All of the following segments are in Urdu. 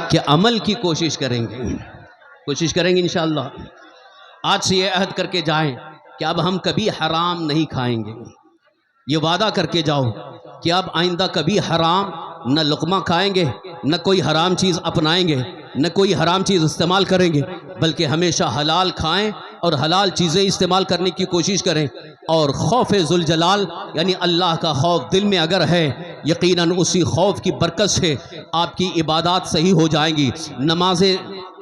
کہ عمل کی کوشش کریں گے انشاءاللہ۔ آج سے یہ عہد کر کے جائیں کہ اب ہم کبھی حرام نہیں کھائیں گے۔ یہ وعدہ کر کے جاؤ کہ اب آئندہ کبھی حرام نہ لقمہ کھائیں گے، نہ کوئی حرام چیز اپنائیں گے، نہ کوئی حرام چیز استعمال کریں گے، بلکہ ہمیشہ حلال کھائیں اور حلال چیزیں استعمال کرنے کی کوشش کریں۔ اور خوف ذوالجلال یعنی اللہ کا خوف دل میں اگر ہے، یقیناً اسی خوف کی برکت سے آپ کی عبادات صحیح ہو جائیں گی، نمازیں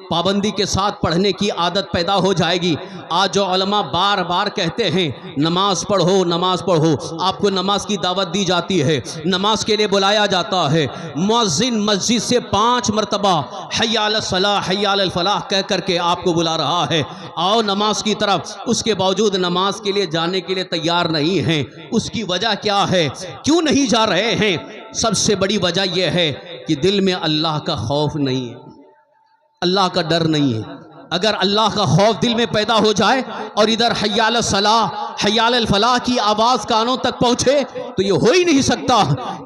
پابندی کے ساتھ پڑھنے کی عادت پیدا ہو جائے گی۔ آج جو علماء بار بار کہتے ہیں نماز پڑھو نماز پڑھو، آپ کو نماز کی دعوت دی جاتی ہے، نماز کے لیے بلایا جاتا ہے، مؤذن مسجد سے 5 مرتبہ حی علی الصلاح حی علی الفلاح کہہ کر کے آپ کو بلا رہا ہے، آؤ نماز کی طرف، اس کے باوجود نماز کے لیے جانے کے لیے تیار نہیں ہیں۔ اس کی وجہ کیا ہے؟ کیوں نہیں جا رہے ہیں؟ سب سے بڑی وجہ یہ ہے کہ دل میں اللہ کا خوف نہیں ہے، اللہ کا ڈر نہیں ہے۔ اگر اللہ کا خوف دل میں پیدا ہو جائے اور ادھر حی علی الصلاح حی علی الفلاح کی آواز کانوں تک پہنچے تو یہ ہو ہی نہیں سکتا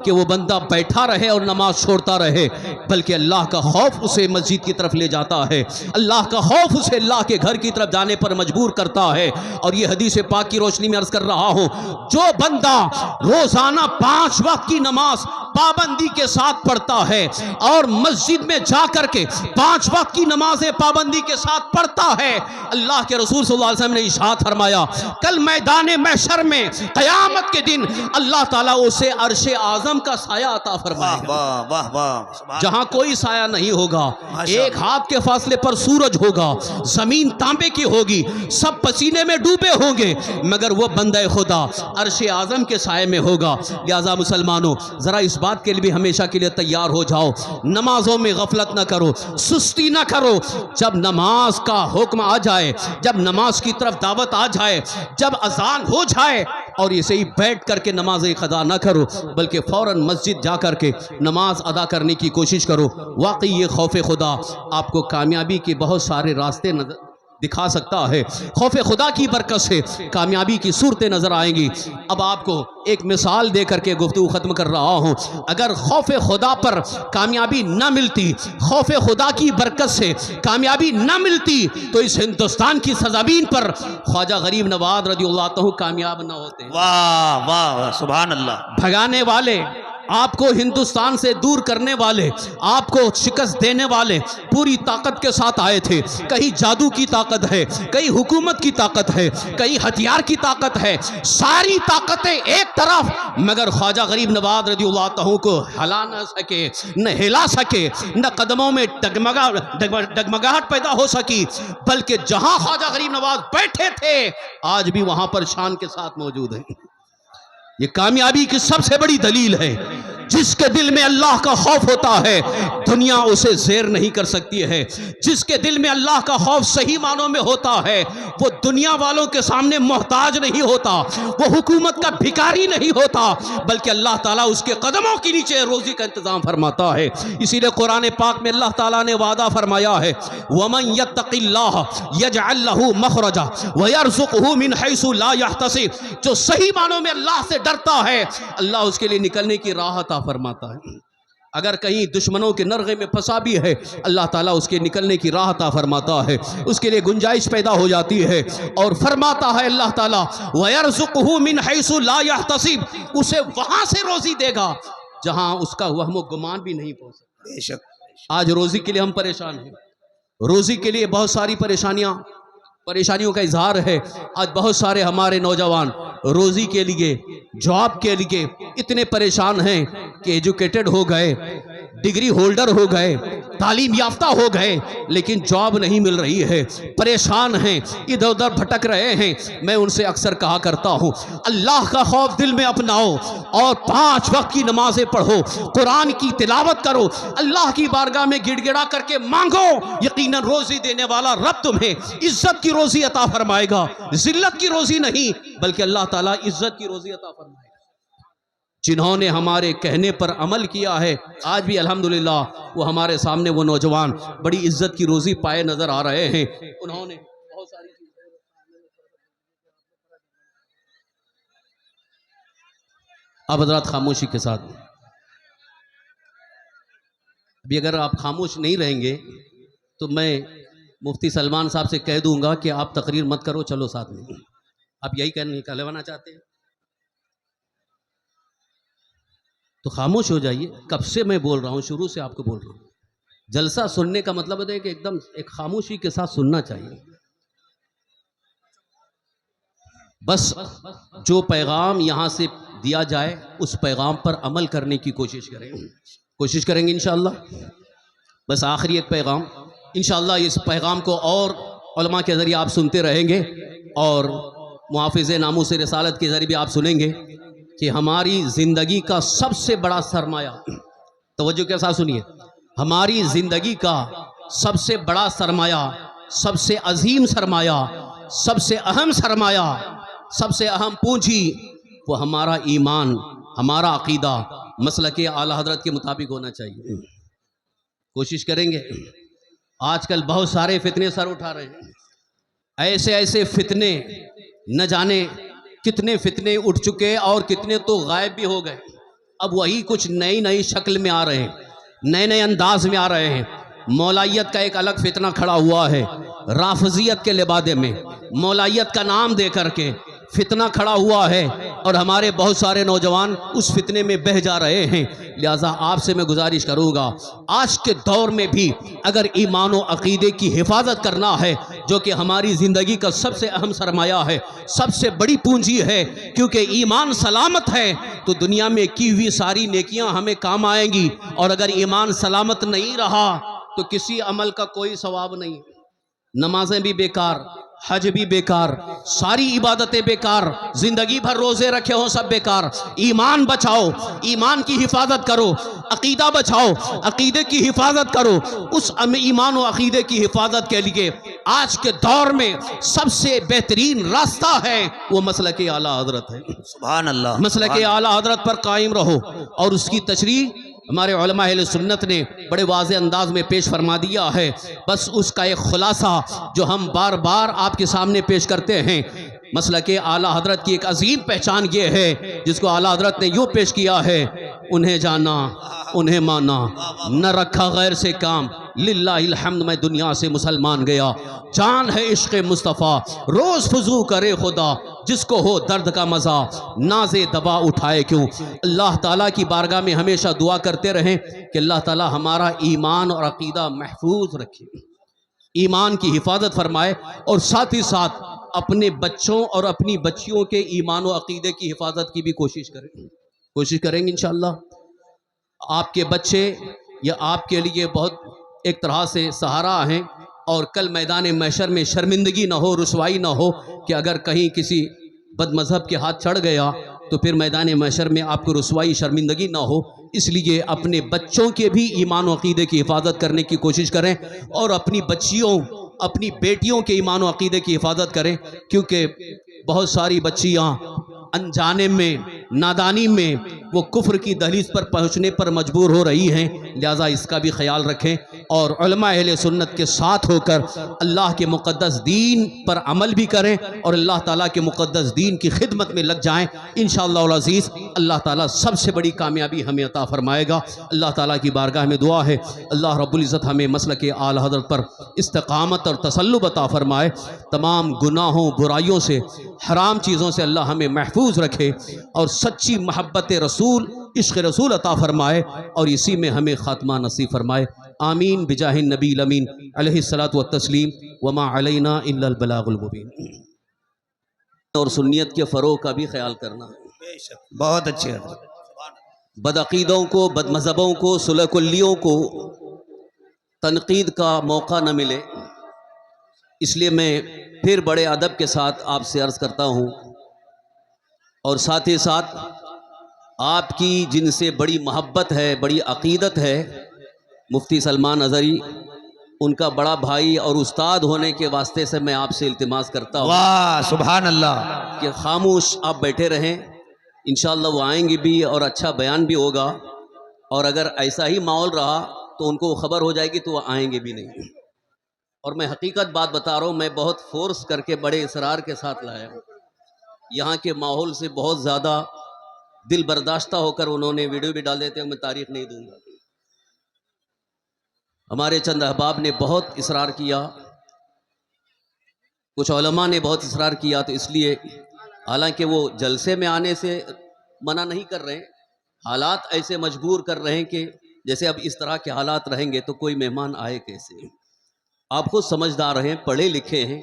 کہ وہ بندہ بیٹھا رہے اور نماز چھوڑتا رہے، بلکہ اللہ کا خوف اسے مسجد کی طرف لے جاتا ہے، اللہ کا خوف اسے اللہ کے گھر کی طرف جانے پر مجبور کرتا ہے۔ اور یہ حدیث پاک کی روشنی میں عرض کر رہا ہوں، جو بندہ روزانہ 5 وقت کی نماز پابندی کے ساتھ پڑھتا ہے اور مسجد میں جا کر کے 5 وقت کی نمازیں پابندی کے ساتھ پڑھتا ہے، اللہ کے رسول صلی اللہ علیہ وسلم نے ارشاد فرمایا کل میدان محشر میں قیامت کے دن اللہ تعالیٰ اسے عرش اعظم کا سایہ عطا فرمائے گا، جہاں کوئی سایہ نہیں ہوگا، ایک ہاتھ کے فاصلے پر سورج ہوگا، زمین تانبے کی ہوگی، سب پسینے میں ڈوبے ہوں گے، مگر وہ بندہ خدا عرش اعظم کے سائے میں ہوگا۔ لہذا مسلمانوں ذرا اس بات کے لیے بھی ہمیشہ کے لیے تیار ہو جاؤ، نمازوں میں غفلت نہ کرو، سستی نہ کرو۔ جب نماز کا حکم آ جائے، جب نماز کی طرف دعوت آ جائے، جب اذان ہو جائے اور اسے ہی بیٹھ کر کے نماز قضا نہ کرو، بلکہ فوراً مسجد جا کر کے نماز ادا کرنے کی کوشش کرو۔ واقعی یہ خوف خدا آپ کو کامیابی کے بہت سارے راستے دکھا سکتا ہے، خوف خدا کی برکت سے کامیابی کی صورتیں نظر آئیں گی۔ اب آپ کو ایک مثال دے کر کے گفتگو ختم کر رہا ہوں۔ اگر خوف خدا پر کامیابی نہ ملتی، خوف خدا کی برکت سے کامیابی نہ ملتی، تو اس ہندوستان کی سرزمین پر خواجہ غریب نواز رضی اللہ عنہ کامیاب نہ ہوتے۔ واہ واہ سبحان اللہ۔ بھگانے والے، آپ کو ہندوستان سے دور کرنے والے، آپ کو شکست دینے والے پوری طاقت کے ساتھ آئے تھے۔ کہیں جادو کی طاقت ہے، کہیں حکومت کی طاقت ہے، کہیں ہتھیار کی طاقت ہے، ساری طاقتیں ایک طرف، مگر خواجہ غریب نواز رضی اللہ عنہ کو ہلا نہ سکے، نہ ہلا سکے، نہ قدموں میں ڈگمگاہٹ پیدا ہو سکی، بلکہ جہاں خواجہ غریب نواز بیٹھے تھے آج بھی وہاں پر شان کے ساتھ موجود ہیں۔ یہ کامیابی کی سب سے بڑی دلیل ہے۔ جس کے دل میں اللہ کا خوف ہوتا ہے دنیا اسے زیر نہیں کر سکتی ہے۔ جس کے دل میں اللہ کا خوف صحیح معنوں میں ہوتا ہے وہ دنیا والوں کے سامنے محتاج نہیں ہوتا، وہ حکومت کا بھکاری نہیں ہوتا، بلکہ اللہ تعالیٰ اس کے قدموں کے نیچے روزی کا انتظام فرماتا ہے۔ اسی لیے قرآن پاک میں اللہ تعالیٰ نے وعدہ فرمایا ہے وَمَن يَتَّقِ اللَّهَ يَجْعَلْ لَهُ مَخْرَجًا وَيَرْزُقْهُ مِنْ حَيْثُ لَا يَحْتَسِبُ، جو صحیح معنوں میں اللہ سے ڈرتا ہے اللہ اس کے لیے نکلنے کی راہ عطا فرماتا ہے۔ اگر کہیں دشمنوں کے نرغے میں پھنسا بھی ہے اللہ تعالیٰ اس کے نکلنے کی راہ عطا فرماتا ہے، اس کے لیے گنجائش پیدا ہو جاتی ہے، اور فرماتا ہے اللہ تعالیٰ وَيَرْزُقْهُ مِنْ حَيْثُ لَا يَحْتَسِبُ، اسے وہاں سے روزی دے گا جہاں اس کا وہم و گمان بھی نہیں پہنچ سکتا۔ بے شک آج روزی کے لیے ہم پریشان ہیں، روزی کے لیے بہت ساری پریشانیوں کا اظہار ہے۔ آج بہت سارے ہمارے نوجوان روزی کے لیے، جاب کے لیے اتنے پریشان ہیں کہ ایجوکیٹڈ ہو گئے، ڈگری ہولڈر ہو گئے، تعلیم یافتہ ہو گئے، لیکن جاب نہیں مل رہی ہے، پریشان ہیں، ادھر ادھر بھٹک رہے ہیں۔ میں ان سے اکثر کہا کرتا ہوں اللہ کا خوف دل میں اپناؤ اور 5 وقت کی نمازیں پڑھو، قرآن کی تلاوت کرو، اللہ کی بارگاہ میں گڑ گڑا کر کے مانگو، یقیناً روزی دینے والا رب تمہیں عزت کی روزی عطا فرمائے گا، ذلت کی روزی نہیں بلکہ اللہ تعالیٰ عزت کی روزی عطا فرمائے گا۔ جنہوں نے ہمارے کہنے پر عمل کیا ہے آج بھی الحمدللہ وہ ہمارے سامنے وہ نوجوان بڑی عزت کی روزی پائے نظر آ رہے ہیں۔ انہوں نے بہت ساری چیزیں، آپ حضرات خاموشی کے ساتھ ابھی اگر آپ خاموش نہیں رہیں گے تو میں مفتی سلمان صاحب سے کہہ دوں گا کہ آپ تقریر مت کرو، چلو ساتھ میں. آپ یہی کہلوانا چاہتے ہیں تو خاموش ہو جائیے. کب سے میں بول رہا ہوں، شروع سے آپ کو بول رہا ہوں. جلسہ سننے کا مطلب ہے کہ ایک دم ایک خاموشی کے ساتھ سننا چاہیے. بس جو پیغام یہاں سے دیا جائے اس پیغام پر عمل کرنے کی کوشش کریں گے انشاءاللہ. بس آخری ایک پیغام، انشاءاللہ اس پیغام کو اور علماء کے ذریعے آپ سنتے رہیں گے اور محافظ ناموس رسالت کے ذریعے بھی آپ سنیں گے کہ ہماری زندگی کا سب سے بڑا سرمایہ، توجہ کے ساتھ سنیے، ہماری زندگی کا سب سے بڑا سرمایہ، سب سے عظیم سرمایہ، سب سے اہم سرمایہ، سب سے اہم پونجی وہ ہمارا ایمان، ہمارا عقیدہ مسلک اعلیٰ حضرت کے مطابق ہونا چاہیے. کوشش کریں گے. آج کل بہت سارے فتنے سر اٹھا رہے ہیں، ایسے ایسے فتنے، نہ جانے کتنے فتنے اٹھ چکے اور کتنے تو غائب بھی ہو گئے. اب وہی کچھ نئی شکل میں آ رہے ہیں، نئے انداز میں آ رہے ہیں. مولائیت کا ایک الگ فتنہ کھڑا ہوا ہے، رافضیت کے لبادے میں مولائیت کا نام دے کر کے فتنہ کھڑا ہوا ہے اور ہمارے بہت سارے نوجوان اس فتنے میں بہہ جا رہے ہیں. لہٰذا آپ سے میں گزارش کروں گا، آج کے دور میں بھی اگر ایمان و عقیدے کی حفاظت کرنا ہے جو کہ ہماری زندگی کا سب سے اہم سرمایہ ہے، سب سے بڑی پونجی ہے، کیونکہ ایمان سلامت ہے تو دنیا میں کی ہوئی ساری نیکیاں ہمیں کام آئیں گی، اور اگر ایمان سلامت نہیں رہا تو کسی عمل کا کوئی ثواب نہیں. نمازیں بھی بیکار، حج بھی بیکار، ساری عبادتیں بیکار، زندگی بھر روزے رکھے ہوں سب بیکار. ایمان بچاؤ، ایمان کی حفاظت کرو، عقیدہ بچاؤ، عقیدے کی حفاظت کرو. اس ایمان و عقیدے کی حفاظت کے لیے آج کے دور میں سب سے بہترین راستہ ہے وہ مسلک اعلیٰ حضرت ہے. سبحان اللہ. مسلک اعلیٰ حضرت پر قائم رہو، اور اس کی تشریح ہمارے علماء اہل سنت نے بڑے واضح انداز میں پیش فرما دیا ہے. بس اس کا ایک خلاصہ جو ہم بار بار آپ کے سامنے پیش کرتے ہیں، مسلک اعلیٰ حضرت کی ایک عظیم پہچان یہ ہے جس کو اعلیٰ حضرت نے یوں پیش کیا ہے: انہیں جانا، انہیں مانا، نہ رکھا غیر سے کام، للہ الحمد میں دنیا سے مسلمان گیا. جان ہے عشق مصطفیٰ، روز فضو کرے خدا، جس کو ہو درد کا مزہ ناز دوا اٹھائے کیوں. اللہ تعالیٰ کی بارگاہ میں ہمیشہ دعا کرتے رہیں کہ اللہ تعالیٰ ہمارا ایمان اور عقیدہ محفوظ رکھے، ایمان کی حفاظت فرمائے، اور ساتھ ہی ساتھ اپنے بچوں اور اپنی بچیوں کے ایمان و عقیدے کی حفاظت کی بھی کوشش کریں گے انشاءاللہ. آپ کے بچے یا آپ کے لیے بہت ایک طرح سے سہارا ہیں، اور کل میدان محشر میں شرمندگی نہ ہو، رسوائی نہ ہو کہ اگر کہیں کسی بد مذہب کے ہاتھ چڑھ گیا تو پھر میدان محشر میں آپ کو رسوائی شرمندگی نہ ہو. اس لیے اپنے بچوں کے بھی ایمان و عقیدے کی حفاظت کرنے کی کوشش کریں، اور اپنی بچیوں، اپنی بیٹیوں کے ایمان و عقیدے کی حفاظت کریں، کیونکہ بہت ساری بچیاں انجانے میں، نادانی میں وہ کفر کی دہلیز پر پہنچنے پر مجبور ہو رہی ہیں. لہٰذا اس کا بھی خیال رکھیں، اور علماء اہل سنت کے ساتھ ہو کر اللہ کے مقدس دین پر عمل بھی کریں اور اللہ تعالیٰ کے مقدس دین کی خدمت میں لگ جائیں. انشاءاللہ العزیز اللہ تعالیٰ سب سے بڑی کامیابی ہمیں عطا فرمائے گا. اللہ تعالیٰ کی بارگاہ میں دعا ہے اللہ رب العزت ہمیں مسلک اعلیٰ حضرت پر استقامت اور تسلط عطا فرمائے. تمام گناہوں، برائیوں سے، حرام چیزوں سے اللہ ہمیں محفوظ رکھے، اور سچی محبت رسول، عشق رسول عطا فرمائے، اور اسی میں ہمیں خاتمہ نصیب فرمائے. آمین بجاہ النبی الامین علیہ الصلاۃ والتسلیم. وما علینا الا البلاغ المبین. اور سنیت کے فروغ کا بھی خیال کرنا ہے. بہت اچھے حضرت. بدعقیدوں کو، بد مذہبوں کو، صلح کلیوں کو تنقید کا موقع نہ ملے، اس لیے میں پھر بڑے ادب کے ساتھ آپ سے عرض کرتا ہوں، اور ساتھ ہی ساتھ آپ کی جن سے بڑی محبت ہے، بڑی عقیدت ہے، مفتی سلمان اظہری، ان کا بڑا بھائی اور استاد ہونے کے واسطے سے میں آپ سے التماس کرتا ہوں واہ سبحان اللہ. کہ خاموش آپ بیٹھے رہیں. انشاءاللہ وہ آئیں گے بھی اور اچھا بیان بھی ہوگا، اور اگر ایسا ہی ماحول رہا تو ان کو خبر ہو جائے گی تو وہ آئیں گے بھی نہیں. اور میں حقیقت بات بتا رہا ہوں، میں بہت فورس کر کے بڑے اصرار کے ساتھ لایا ہوں. یہاں کے ماحول سے بہت زیادہ دل برداشتہ ہو کر انہوں نے ویڈیو بھی ڈال دیتے ہیں، میں تاریخ نہیں دوں گا. ہمارے چند احباب نے بہت اصرار کیا، کچھ علماء نے بہت اصرار کیا، تو اس لیے حالانکہ وہ جلسے میں آنے سے منع نہیں کر رہے ہیں، حالات ایسے مجبور کر رہے ہیں کہ جیسے اب اس طرح کے حالات رہیں گے تو کوئی مہمان آئے کیسے۔ آپ خود سمجھدار ہیں، پڑھے لکھے ہیں،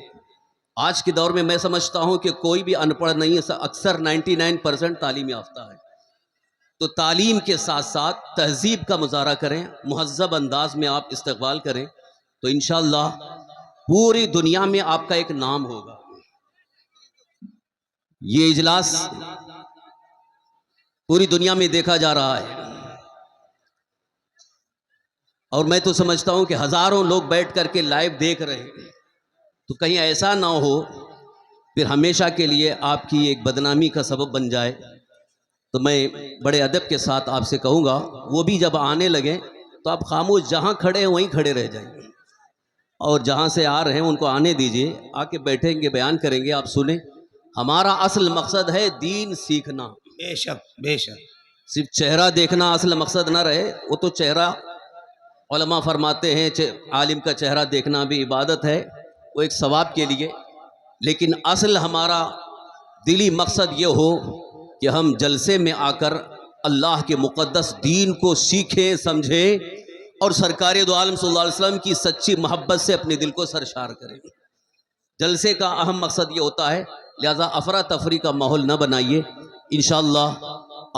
آج کے دور میں میں سمجھتا ہوں کہ کوئی بھی ان پڑھ نہیں ہے، اکثر 99% تعلیم یافتہ ہے۔ تو تعلیم کے ساتھ ساتھ تہذیب کا مظاہرہ کریں، مہذب انداز میں آپ استقبال کریں، تو انشاءاللہ پوری دنیا میں آپ کا ایک نام ہوگا۔ یہ اجلاس پوری دنیا میں دیکھا جا رہا ہے، اور میں تو سمجھتا ہوں کہ ہزاروں لوگ بیٹھ کر کے لائیو دیکھ رہے ہیں، تو کہیں ایسا نہ ہو پھر ہمیشہ کے لیے آپ کی ایک بدنامی کا سبب بن جائے۔ تو میں بڑے ادب کے ساتھ آپ سے کہوں گا، وہ بھی جب آنے لگیں تو آپ خاموش جہاں کھڑے ہیں وہیں کھڑے رہ جائیں، اور جہاں سے آ رہے ہیں ان کو آنے دیجئے، آ کے بیٹھیں گے، بیان کریں گے، آپ سنیں۔ ہمارا اصل مقصد ہے دین سیکھنا، بے شک بے شک۔ صرف چہرہ دیکھنا اصل مقصد نہ رہے۔ وہ تو چہرہ علماء فرماتے ہیں عالم کا چہرہ دیکھنا بھی عبادت ہے، وہ ایک ثواب کے لیے، لیکن اصل ہمارا دلی مقصد یہ ہو کہ ہم جلسے میں آ کر اللہ کے مقدس دین کو سیکھیں، سمجھیں، اور سرکار دو عالم صلی اللہ علیہ وسلم کی سچی محبت سے اپنے دل کو سرشار کریں۔ جلسے کا اہم مقصد یہ ہوتا ہے، لہذا افراتفری کا ماحول نہ بنائیے۔ انشاءاللہ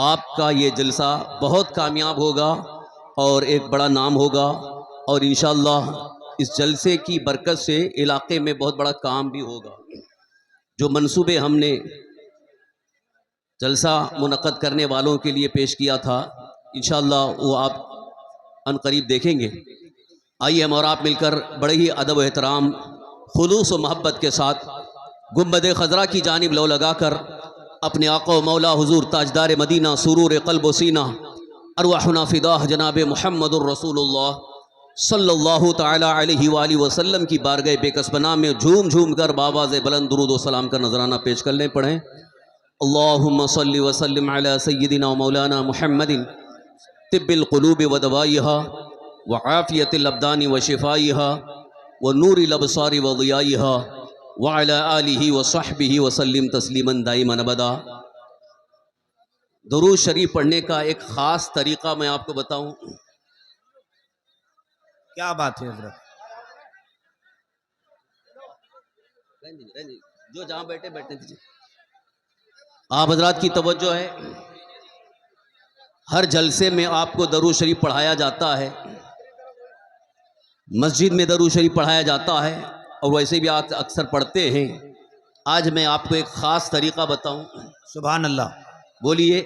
آپ کا یہ جلسہ بہت کامیاب ہوگا اور ایک بڑا نام ہوگا، اور انشاءاللہ اس جلسے کی برکت سے علاقے میں بہت بڑا کام بھی ہوگا۔ جو منصوبے ہم نے جلسہ منعقد کرنے والوں کے لیے پیش کیا تھا، انشاءاللہ وہ آپ ان قریب دیکھیں گے۔ آئیے ہم اور آپ مل کر بڑے ہی ادب و احترام، خلوص و محبت کے ساتھ گنبد خضرا کی جانب لو لگا کر اپنے آقا و مولا حضور تاجدار مدینہ سرور قلب و سینہ ارواحنا فداہ جناب محمد الرسول اللہ صلی اللہ تعالی علیہ وآلہ وسلم کی بارگاہ بے کس پناہ میں جھوم جھوم کر بآواز بلند درود و سلام کا نذرانہ پیش کر لیں۔ پڑھیں اللہم صلی وسلم علی سیدنا و مولانا محمد طب القلوب و دوائیہا وعافیت الابدان و شفائیہا ونور الابصار و ضیائیہا وعلی آلہ وصحبہ وسلم تسلیما دائما ابدا۔ درود شریف پڑھنے کا ایک خاص طریقہ میں آپ کو بتاؤں۔ کیا بات ہے حضرت؟ جو جہاں بیٹھے بیٹھے دیجیے۔ آپ حضرات کی توجہ ہے، ہر جلسے میں آپ کو درود شریف پڑھایا جاتا ہے، مسجد میں درود شریف پڑھایا جاتا ہے، اور ویسے بھی آپ اکثر پڑھتے ہیں۔ آج میں آپ کو ایک خاص طریقہ بتاؤں۔ سبحان اللہ، بولیے۔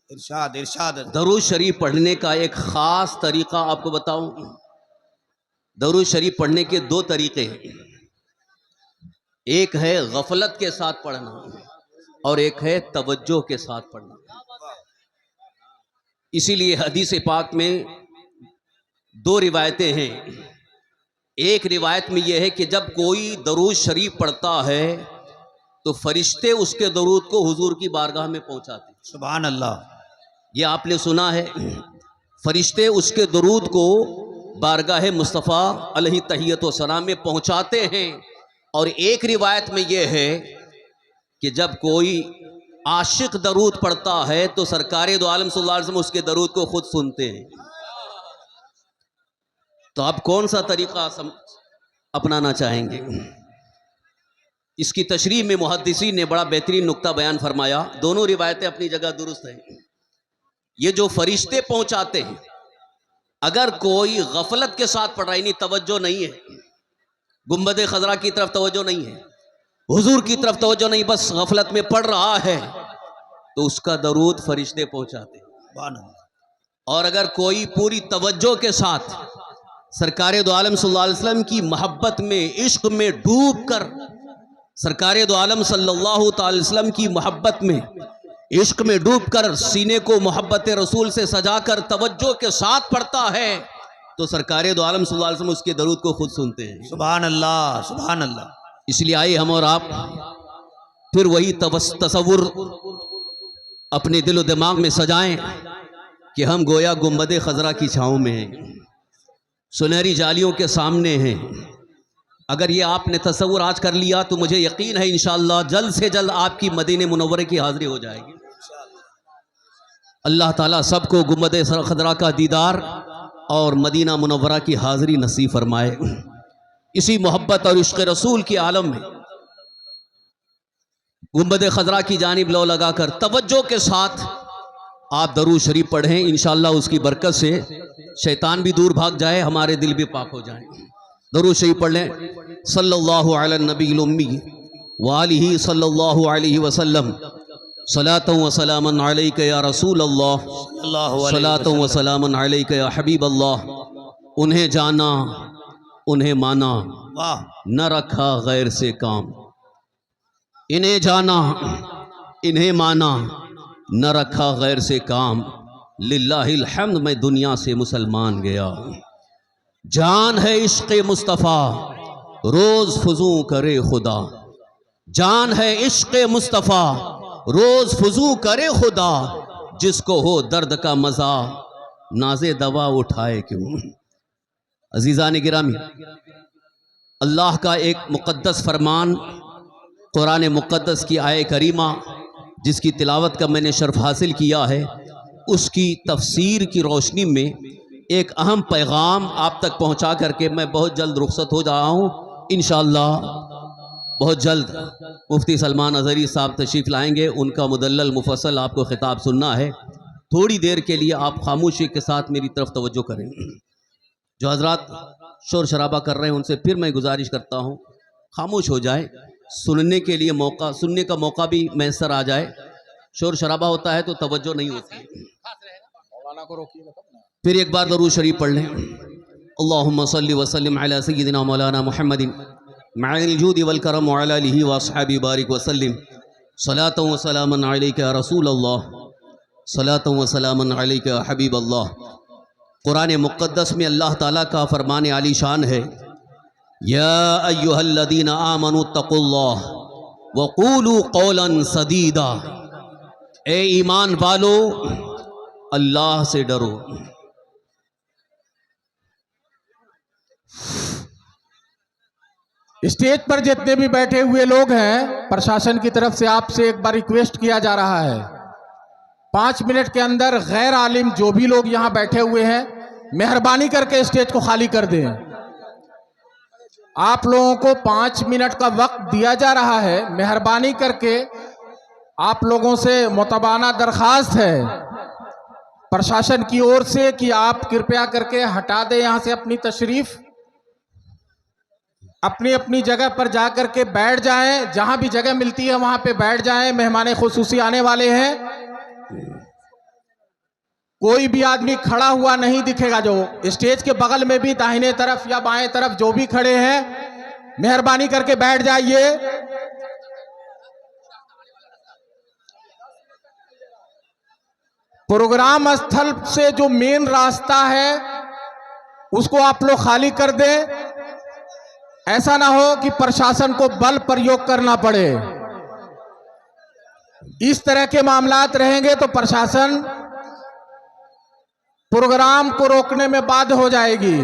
ارشاد ارشاد۔ درود شریف پڑھنے کا ایک خاص طریقہ آپ کو بتاؤں۔ درود شریف پڑھنے کے دو طریقے ہیں، ایک ہے غفلت کے ساتھ پڑھنا اور ایک ہے توجہ کے ساتھ پڑھنا۔ اسی لیے حدیث پاک میں دو روایتیں ہیں۔ ایک روایت میں یہ ہے کہ جب کوئی درود شریف پڑھتا ہے تو فرشتے اس کے درود کو حضور کی بارگاہ میں پہنچاتے ہیں۔ سبحان اللہ۔ یہ آپ نے سنا ہے، فرشتے اس کے درود کو بارگاہ مصطفیٰ علیہ تحیت و سلام میں پہنچاتے ہیں۔ اور ایک روایت میں یہ ہے کہ جب کوئی عاشق درود پڑھتا ہے تو سرکار دو عالم صلی اللہ علیہ وسلم اس کے درود کو خود سنتے ہیں۔ تو آپ کون سا طریقہ اپنانا چاہیں گے؟ اس کی تشریح میں محدثین نے بڑا بہترین نقطہ بیان فرمایا۔ دونوں روایتیں اپنی جگہ درست ہیں۔ یہ جو فرشتے پہنچاتے ہیں، اگر کوئی غفلت کے ساتھ پڑھ رہا ہے، یعنی توجہ نہیں ہے، گنبد خضرا کی طرف توجہ نہیں ہے، حضور کی طرف توجہ نہیں، بس غفلت میں پڑھ رہا ہے، تو اس کا درود فرشتے پہنچاتے ہیں۔ سبحان اللہ۔ اور اگر کوئی پوری توجہ کے ساتھ سرکار دو عالم صلی اللہ علیہ وسلم کی محبت میں، عشق میں ڈوب کر، سرکار دو عالم صلی اللہ تعالی وسلم کی محبت میں، عشق میں ڈوب کر، سینے کو محبت رسول سے سجا کر توجہ کے ساتھ پڑھتا ہے، تو سرکار دو عالم صلی اللہ علیہ وسلم اس کے درود کو خود سنتے ہیں۔ سبحان اللہ سبحان اللہ۔ اس لیے آئیے ہم اور آپ پھر وہی تصور اپنے دل و دماغ میں سجائیں کہ ہم گویا گنبد خضرا کی چھاؤں میں ہیں۔ سنہری جالیوں کے سامنے ہیں. اگر یہ آپ نے تصور آج کر لیا تو مجھے یقین ہے انشاءاللہ جلد سے جلد آپ کی مدینہ منورہ کی حاضری ہو جائے گی. اللہ تعالیٰ سب کو گنبد خضرا کا دیدار اور مدینہ منورہ کی حاضری نصیب فرمائے. اسی محبت اور عشق رسول کے عالم میں گنبد خضرا کی جانب لو لگا کر توجہ کے ساتھ آپ درود شریف پڑھیں. انشاءاللہ اس کی برکت سے شیطان بھی دور بھاگ جائے, ہمارے دل بھی پاک ہو جائیں. درود شریف پڑھ لیں. صلی اللہ علی النبی الامی وآلہ صلی اللہ علیہ وسلم. صلاۃ و سلاما علیک یا رسول اللہ, صلاۃ و سلاما علیک یا حبیب اللہ. انہیں جانا انہیں مانا واہ نہ رکھا غیر سے کام. انہیں جانا انہیں مانا نہ رکھا غیر سے کام. للہ الحمد میں دنیا سے مسلمان گیا. جان ہے عشق مصطفیٰ روز فضو کرے خدا. جان ہے عشق مصطفیٰ روز فضو کرے خدا. جس کو ہو درد کا مزہ ناز دوا اٹھائے کیوں. عزیزان گرامی, اللہ کا ایک مقدس فرمان قرآن مقدس کی آیہ کریمہ جس کی تلاوت کا میں نے شرف حاصل کیا ہے, اس کی تفسیر کی روشنی میں ایک اہم پیغام آپ تک پہنچا کر کے میں بہت جلد رخصت ہو رہا ہوں. انشاءاللہ بہت جلد مفتی سلمان اظہری صاحب تشریف لائیں گے. ان کا مدلل مفصل آپ کو خطاب سننا ہے. تھوڑی دیر کے لیے آپ خاموشی کے ساتھ میری طرف توجہ کریں. جو حضرات شور شرابہ کر رہے ہیں ان سے پھر میں گزارش کرتا ہوں خاموش ہو جائیں. سننے کے لیے سننے کا موقع بھی میسر آ جائے. شور شرابہ ہوتا ہے تو توجہ نہیں ہوتی. پھر ایک بار درود شریف پڑھ لیں. اللہم صلی وسلم علی سیدنا مولانا محمد مع الجود والکرم وعلی آلہ واصحابہ بارک وسلم. صلاۃ و سلاما علیک یا رسول اللہ, صلاۃ و سلاما علیک یا حبیب اللہ. قرآن مقدس میں اللہ تعالیٰ کا فرمان عالی شان ہے, یا ایہا الذین آمنوا اتقوا اللہ وقولوا قولا سدیدا. اے ایمان والو اللہ سے ڈرو. اسٹیج پر جتنے بھی بیٹھے ہوئے لوگ ہیں, پرشاسن کی طرف سے آپ سے ایک بار ریکویسٹ کیا جا رہا ہے 5 منٹ کے اندر غیر عالم جو بھی لوگ یہاں بیٹھے ہوئے ہیں مہربانی کر کے اسٹیج کو خالی کر دیں. آپ لوگوں کو 5 منٹ کا وقت دیا جا رہا ہے. مہربانی کر کے آپ لوگوں سے متبانہ درخواست ہے پرشاسن کی اور سے کہ آپ کرپیا کر کے ہٹا دیں یہاں سے اپنی تشریف. اپنی اپنی جگہ پر جا کر کے بیٹھ جائیں. جہاں بھی جگہ ملتی ہے وہاں پہ بیٹھ جائیں. مہمان خصوصی آنے والے ہیں. کوئی بھی آدمی کھڑا ہوا نہیں دکھے گا. جو اسٹیج کے بغل میں بھی داہنے طرف یا بائیں طرف جو بھی کھڑے ہیں مہربانی کر کے بیٹھ جائیے. پروگرام استھل سے جو مین راستہ ہے اس کو آپ لوگ خالی کر دیں. ایسا نہ ہو کہ پرشاسن کو بل پریوگ کرنا پڑے. اس طرح کے معاملات رہیں گے تو پرشاسن پروگرام کو روکنے میں باعث ہو جائے گی.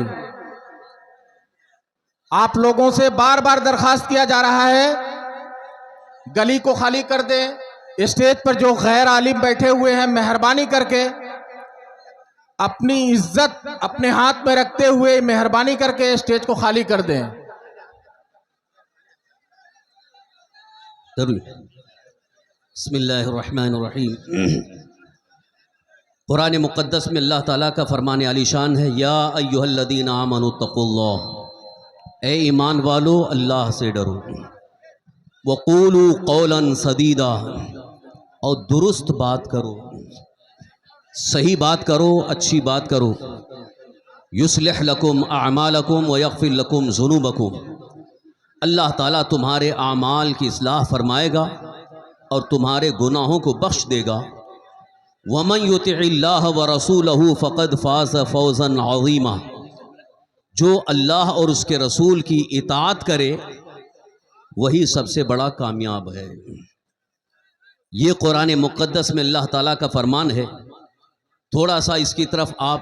آپ لوگوں سے بار بار درخواست کیا جا رہا ہے گلی کو خالی کر دیں. اسٹیج پر جو غیر عالم بیٹھے ہوئے ہیں مہربانی کر کے اپنی عزت اپنے ہاتھ میں رکھتے ہوئے مہربانی کر کے اسٹیج کو خالی کر دیں. بسم اللہ الرحمن الرحیم. قرآن مقدس میں اللہ تعالیٰ کا فرمان عالی شان ہے, یا ایہا الذین آمنوا اتقوا اللہ. اے ایمان والو اللہ سے ڈرو. وقولوا قولا سدیدا, اور درست بات کرو, صحیح بات کرو, اچھی بات کرو. یصلح لکم اعمالکم ویغفر لکم ذنوبکم. اللہ تعالیٰ تمہارے اعمال کی اصلاح فرمائے گا اور تمہارے گناہوں کو بخش دے گا. وَمَن يُطِعِ اللَّهَ وَرَسُولَهُ فَقَدْ فَازَ فَوْزًا عَظِيمًا. جو اللہ اور اس کے رسول کی اطاعت کرے وہی سب سے بڑا کامیاب ہے. یہ قرآن مقدس میں اللہ تعالیٰ کا فرمان ہے. تھوڑا سا اس کی طرف آپ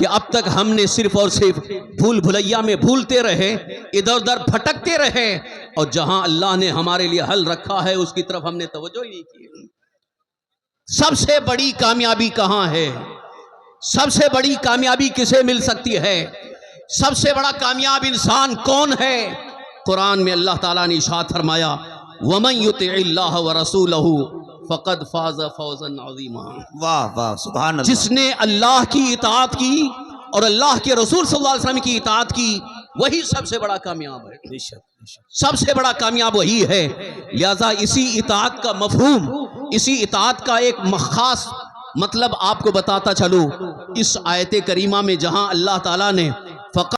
کہ اب تک ہم نے صرف اور صرف بھول بھلیا میں بھولتے رہے، ادھر ادھر بھٹکتے رہے، اور جہاں اللہ نے ہمارے لیے حل رکھا ہے اس کی طرف ہم نے توجہ ہی نہیں کی۔ سب سے بڑی کامیابی کہاں ہے؟ سب سے بڑی کامیابی کسے مل سکتی ہے؟ سب سے بڑا کامیاب انسان کون ہے؟ قرآن میں اللہ تعالیٰ نے ارشاد فرمایا وَمَن يُطِعِ اللَّهَ وَرَسُولَهُ فَقَدْ فَازَ فَوْزًا عَظِيمًا۔ واہ واہ سبحان اللہ۔ جس نے اللہ کی اطاعت کی اور اللہ کے رسول صلی اللہ علیہ وسلم کی اطاعت کی وہی سب سے بڑا کامیاب ہے، بے شک بے شک۔ سب سے بڑا کامیاب وہی ہے۔ لہذا اسی اطاعت کا مفہوم، اسی اطاعت کا ایک خاص مطلب آپ کو بتاتا چلوں، اس آیت کریمہ میں جہاں اللہ تعالیٰ نے فقط